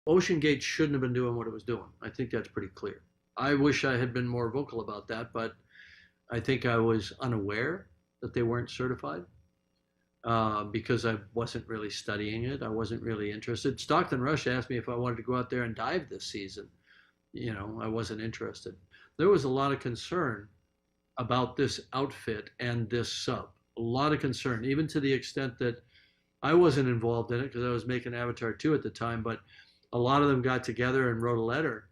Ocean Gate shouldn't have been doing what it was doing. I think that's pretty clear. I wish I had been more vocal about that, but I think I was unaware that they weren't certified because I wasn't really studying it. I wasn't really interested. Stockton Rush asked me if I wanted to go out there and dive this season. I wasn't interested. There was a lot of concern about this outfit and this sub. A lot of concern, even to the extent that I wasn't involved in it because I was making Avatar 2 at the time, but a lot of them got together and wrote a letter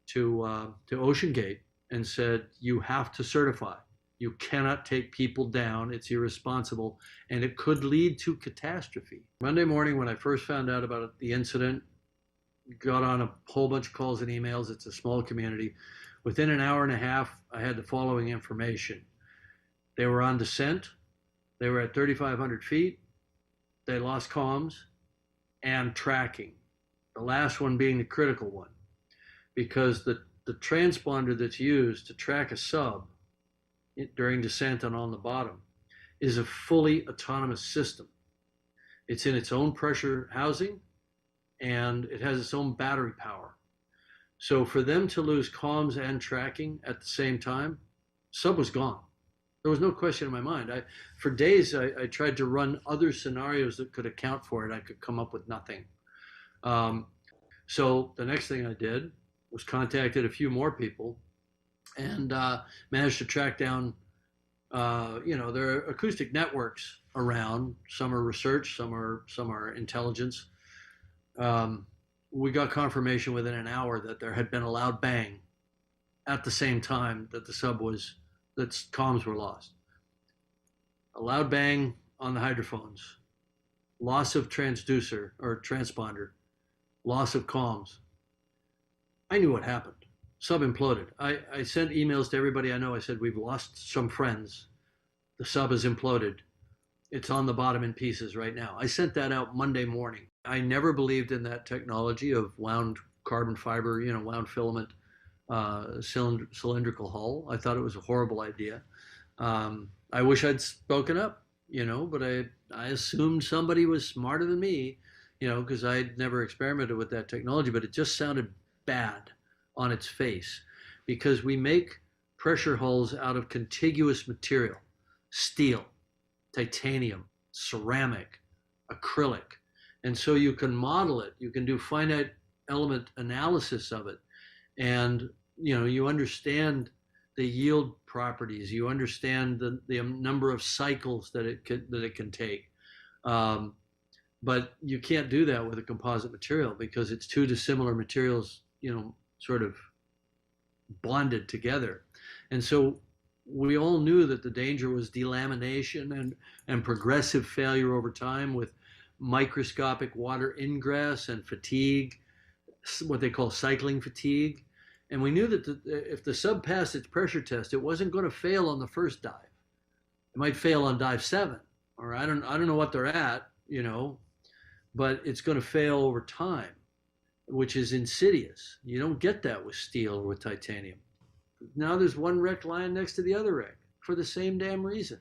to Ocean Gate and said, you have to certify. You cannot take people down. It's irresponsible, and it could lead to catastrophe. Monday morning, when I first found out about the incident, got on a whole bunch of calls and emails. It's a small community. Within an hour and a half, I had the following information. They were on descent. They were at 3,500 feet. They lost comms and tracking. The last one being the critical one, because the transponder that's used to track a sub during descent and on the bottom is a fully autonomous system. It's in its own pressure housing and it has its own battery power. So for them to lose comms and tracking at the same time, sub was gone. There was no question in my mind. For days, I tried to run other scenarios that could account for it. I could come up with nothing. So the next thing I did was contacted a few more people and managed to track down, there are acoustic networks around. Some are research, some are intelligence. We got confirmation within an hour that there had been a loud bang at the same time that that comms were lost. A loud bang on the hydrophones, loss of transducer or transponder, loss of comms. I knew what happened. Sub imploded. I sent emails to everybody I know. I said, we've lost some friends. The sub has imploded. It's on the bottom in pieces right now. I sent that out Monday morning. I never believed in that technology of wound carbon fiber, wound filament, cylindrical hull. I thought it was a horrible idea. I wish I'd spoken up, but I assumed somebody was smarter than me, because I'd never experimented with that technology, but it just sounded bad on its face because we make pressure hulls out of contiguous material, steel, titanium, ceramic, acrylic. And so you can model it, you can do finite element analysis of it. And, you understand the yield properties, you understand the number of cycles that it can take. But you can't do that with a composite material because it's two dissimilar materials, sort of bonded together. And so we all knew that the danger was delamination and progressive failure over time with microscopic water ingress and fatigue, what they call cycling fatigue. And we knew that if the sub passed its pressure test, it wasn't going to fail on the first dive. It might fail on dive 7, or I don't know what they're at, but it's going to fail over time, which is insidious. You don't get that with steel or with titanium. Now there's one wreck lying next to the other wreck for the same damn reason.